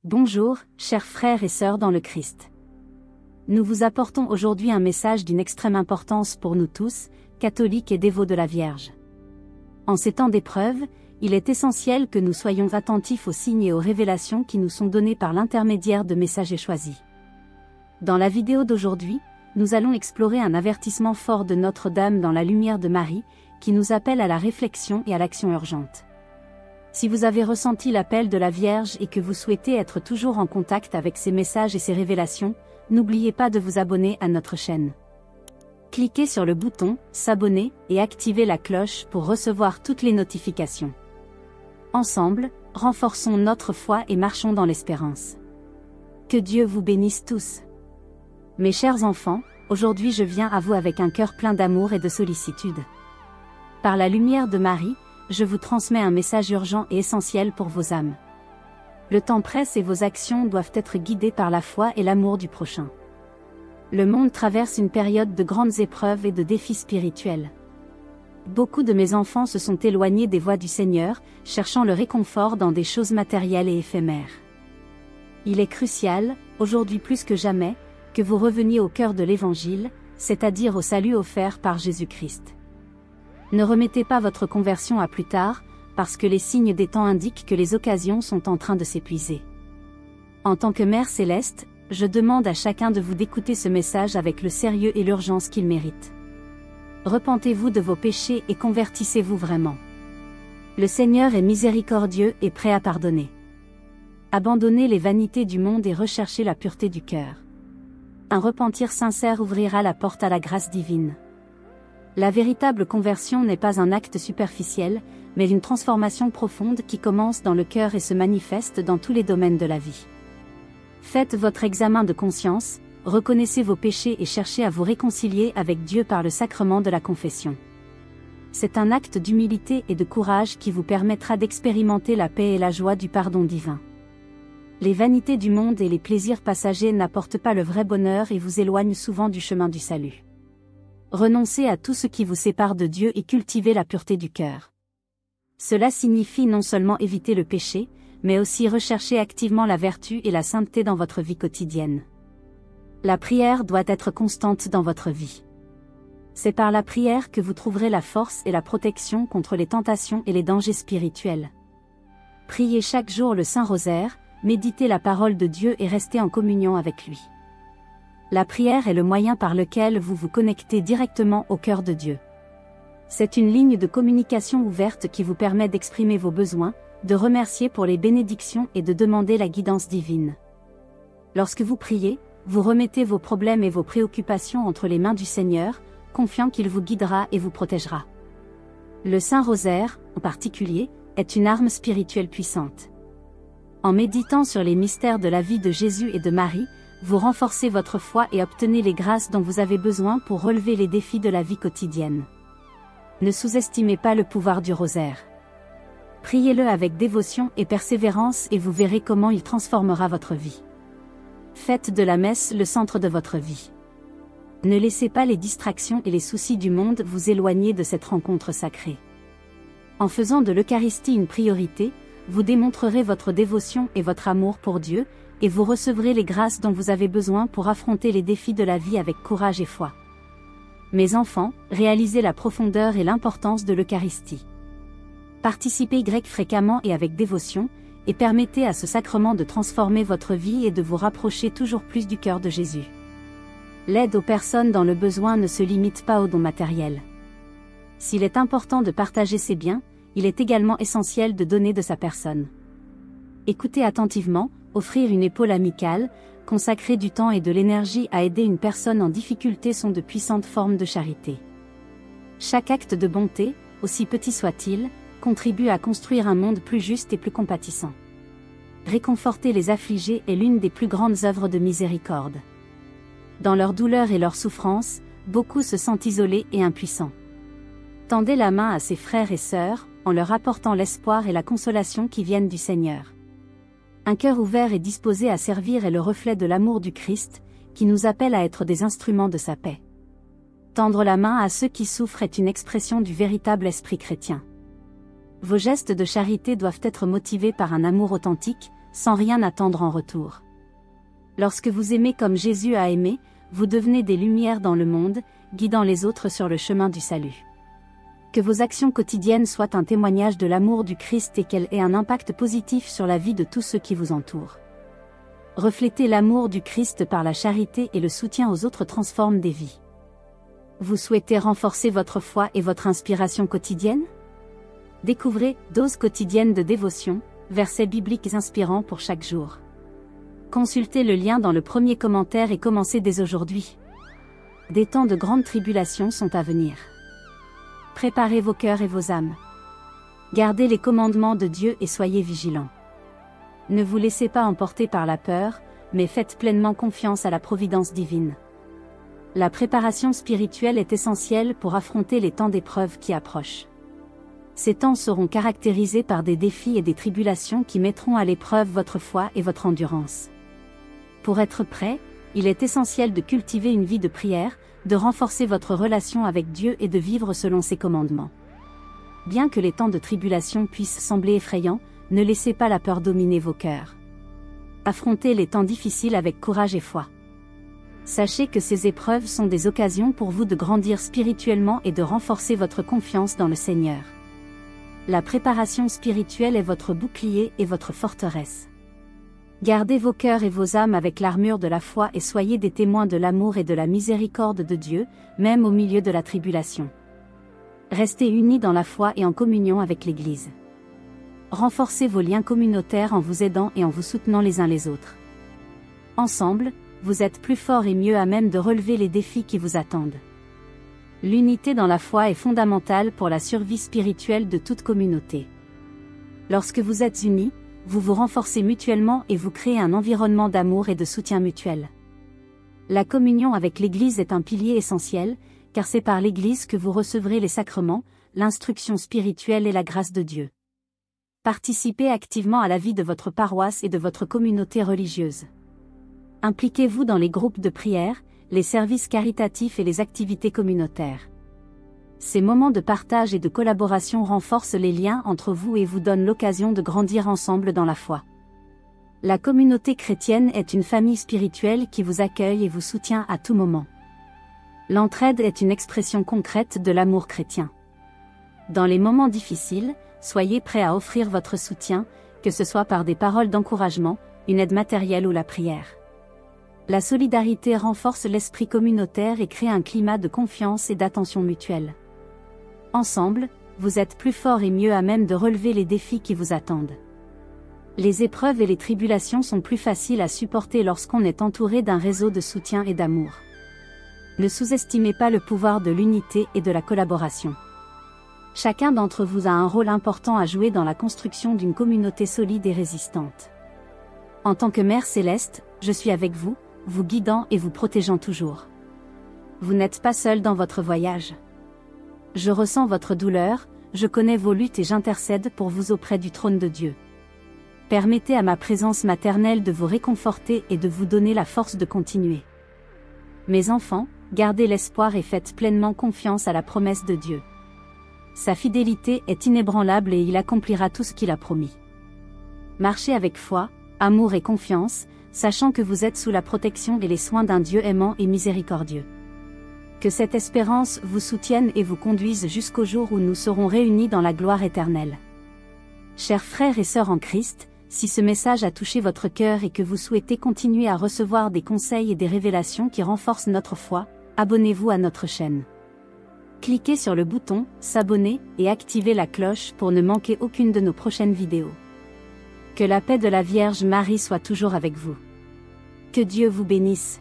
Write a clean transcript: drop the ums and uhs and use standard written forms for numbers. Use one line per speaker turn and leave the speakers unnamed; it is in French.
Bonjour, chers frères et sœurs dans le Christ. Nous vous apportons aujourd'hui un message d'une extrême importance pour nous tous, catholiques et dévots de la Vierge. En ces temps d'épreuve, il est essentiel que nous soyons attentifs aux signes et aux révélations qui nous sont donnés par l'intermédiaire de messagers choisis. Dans la vidéo d'aujourd'hui, nous allons explorer un avertissement fort de Notre-Dame dans la lumière de Marie, qui nous appelle à la réflexion et à l'action urgente. Si vous avez ressenti l'appel de la Vierge et que vous souhaitez être toujours en contact avec ces messages et ces révélations, n'oubliez pas de vous abonner à notre chaîne. Cliquez sur le bouton « S'abonner » et activez la cloche pour recevoir toutes les notifications. Ensemble, renforçons notre foi et marchons dans l'espérance. Que Dieu vous bénisse tous. Mes chers enfants, aujourd'hui je viens à vous avec un cœur plein d'amour et de sollicitude. Par la lumière de Marie, je vous transmets un message urgent et essentiel pour vos âmes. Le temps presse et vos actions doivent être guidées par la foi et l'amour du prochain. Le monde traverse une période de grandes épreuves et de défis spirituels. Beaucoup de mes enfants se sont éloignés des voies du Seigneur, cherchant le réconfort dans des choses matérielles et éphémères. Il est crucial, aujourd'hui plus que jamais, que vous reveniez au cœur de l'Évangile, c'est-à-dire au salut offert par Jésus-Christ. Ne remettez pas votre conversion à plus tard, parce que les signes des temps indiquent que les occasions sont en train de s'épuiser. En tant que Mère Céleste, je demande à chacun de vous d'écouter ce message avec le sérieux et l'urgence qu'il mérite. Repentez-vous de vos péchés et convertissez-vous vraiment. Le Seigneur est miséricordieux et prêt à pardonner. Abandonnez les vanités du monde et recherchez la pureté du cœur. Un repentir sincère ouvrira la porte à la grâce divine. La véritable conversion n'est pas un acte superficiel, mais une transformation profonde qui commence dans le cœur et se manifeste dans tous les domaines de la vie. Faites votre examen de conscience, reconnaissez vos péchés et cherchez à vous réconcilier avec Dieu par le sacrement de la confession. C'est un acte d'humilité et de courage qui vous permettra d'expérimenter la paix et la joie du pardon divin. Les vanités du monde et les plaisirs passagers n'apportent pas le vrai bonheur et vous éloignent souvent du chemin du salut. Renoncez à tout ce qui vous sépare de Dieu et cultivez la pureté du cœur. Cela signifie non seulement éviter le péché, mais aussi rechercher activement la vertu et la sainteté dans votre vie quotidienne. La prière doit être constante dans votre vie. C'est par la prière que vous trouverez la force et la protection contre les tentations et les dangers spirituels. Priez chaque jour le Saint-Rosaire, méditez la parole de Dieu et restez en communion avec lui. La prière est le moyen par lequel vous vous connectez directement au cœur de Dieu. C'est une ligne de communication ouverte qui vous permet d'exprimer vos besoins, de remercier pour les bénédictions et de demander la guidance divine. Lorsque vous priez, vous remettez vos problèmes et vos préoccupations entre les mains du Seigneur, confiant qu'il vous guidera et vous protégera. Le Saint-Rosaire, en particulier, est une arme spirituelle puissante. En méditant sur les mystères de la vie de Jésus et de Marie, vous renforcez votre foi et obtenez les grâces dont vous avez besoin pour relever les défis de la vie quotidienne. Ne sous-estimez pas le pouvoir du rosaire. Priez-le avec dévotion et persévérance et vous verrez comment il transformera votre vie. Faites de la messe le centre de votre vie. Ne laissez pas les distractions et les soucis du monde vous éloigner de cette rencontre sacrée. En faisant de l'Eucharistie une priorité, vous démontrerez votre dévotion et votre amour pour Dieu, et vous recevrez les grâces dont vous avez besoin pour affronter les défis de la vie avec courage et foi. Mes enfants, réalisez la profondeur et l'importance de l'Eucharistie. Participez fréquemment et avec dévotion, et permettez à ce sacrement de transformer votre vie et de vous rapprocher toujours plus du cœur de Jésus. L'aide aux personnes dans le besoin ne se limite pas aux dons matériels. S'il est important de partager ses biens, il est également essentiel de donner de sa personne. Écoutez attentivement, offrir une épaule amicale, consacrer du temps et de l'énergie à aider une personne en difficulté sont de puissantes formes de charité. Chaque acte de bonté, aussi petit soit-il, contribue à construire un monde plus juste et plus compatissant. Réconforter les affligés est l'une des plus grandes œuvres de miséricorde. Dans leur douleur et leur souffrance, beaucoup se sentent isolés et impuissants. Tendez la main à ses frères et sœurs, en leur apportant l'espoir et la consolation qui viennent du Seigneur. Un cœur ouvert et disposé à servir est le reflet de l'amour du Christ, qui nous appelle à être des instruments de sa paix. Tendre la main à ceux qui souffrent est une expression du véritable esprit chrétien. Vos gestes de charité doivent être motivés par un amour authentique, sans rien attendre en retour. Lorsque vous aimez comme Jésus a aimé, vous devenez des lumières dans le monde, guidant les autres sur le chemin du salut. Que vos actions quotidiennes soient un témoignage de l'amour du Christ et qu'elles aient un impact positif sur la vie de tous ceux qui vous entourent. Refléter l'amour du Christ par la charité et le soutien aux autres transforme des vies. Vous souhaitez renforcer votre foi et votre inspiration quotidienne? Découvrez Dose quotidienne de dévotion, versets bibliques inspirants pour chaque jour. Consultez le lien dans le premier commentaire et commencez dès aujourd'hui. Des temps de grande tribulation sont à venir. Préparez vos cœurs et vos âmes. Gardez les commandements de Dieu et soyez vigilants. Ne vous laissez pas emporter par la peur, mais faites pleinement confiance à la providence divine. La préparation spirituelle est essentielle pour affronter les temps d'épreuve qui approchent. Ces temps seront caractérisés par des défis et des tribulations qui mettront à l'épreuve votre foi et votre endurance. Pour être prêt, il est essentiel de cultiver une vie de prière, de renforcer votre relation avec Dieu et de vivre selon ses commandements. Bien que les temps de tribulation puissent sembler effrayants, ne laissez pas la peur dominer vos cœurs. Affrontez les temps difficiles avec courage et foi. Sachez que ces épreuves sont des occasions pour vous de grandir spirituellement et de renforcer votre confiance dans le Seigneur. La préparation spirituelle est votre bouclier et votre forteresse. Gardez vos cœurs et vos âmes avec l'armure de la foi et soyez des témoins de l'amour et de la miséricorde de Dieu, même au milieu de la tribulation. Restez unis dans la foi et en communion avec l'Église. Renforcez vos liens communautaires en vous aidant et en vous soutenant les uns les autres. Ensemble, vous êtes plus forts et mieux à même de relever les défis qui vous attendent. L'unité dans la foi est fondamentale pour la survie spirituelle de toute communauté. Lorsque vous êtes unis, vous vous renforcez mutuellement et vous créez un environnement d'amour et de soutien mutuel. La communion avec l'Église est un pilier essentiel, car c'est par l'Église que vous recevrez les sacrements, l'instruction spirituelle et la grâce de Dieu. Participez activement à la vie de votre paroisse et de votre communauté religieuse. Impliquez-vous dans les groupes de prière, les services caritatifs et les activités communautaires. Ces moments de partage et de collaboration renforcent les liens entre vous et vous donnent l'occasion de grandir ensemble dans la foi. La communauté chrétienne est une famille spirituelle qui vous accueille et vous soutient à tout moment. L'entraide est une expression concrète de l'amour chrétien. Dans les moments difficiles, soyez prêts à offrir votre soutien, que ce soit par des paroles d'encouragement, une aide matérielle ou la prière. La solidarité renforce l'esprit communautaire et crée un climat de confiance et d'attention mutuelle. Ensemble, vous êtes plus forts et mieux à même de relever les défis qui vous attendent. Les épreuves et les tribulations sont plus faciles à supporter lorsqu'on est entouré d'un réseau de soutien et d'amour. Ne sous-estimez pas le pouvoir de l'unité et de la collaboration. Chacun d'entre vous a un rôle important à jouer dans la construction d'une communauté solide et résistante. En tant que Mère Céleste, je suis avec vous, vous guidant et vous protégeant toujours. Vous n'êtes pas seul dans votre voyage. Je ressens votre douleur, je connais vos luttes et j'intercède pour vous auprès du trône de Dieu. Permettez à ma présence maternelle de vous réconforter et de vous donner la force de continuer. Mes enfants, gardez l'espoir et faites pleinement confiance à la promesse de Dieu. Sa fidélité est inébranlable et il accomplira tout ce qu'il a promis. Marchez avec foi, amour et confiance, sachant que vous êtes sous la protection et les soins d'un Dieu aimant et miséricordieux. Que cette espérance vous soutienne et vous conduise jusqu'au jour où nous serons réunis dans la gloire éternelle. Chers frères et sœurs en Christ, si ce message a touché votre cœur et que vous souhaitez continuer à recevoir des conseils et des révélations qui renforcent notre foi, abonnez-vous à notre chaîne. Cliquez sur le bouton « S'abonner » et activez la cloche pour ne manquer aucune de nos prochaines vidéos. Que la paix de la Vierge Marie soit toujours avec vous. Que Dieu vous bénisse.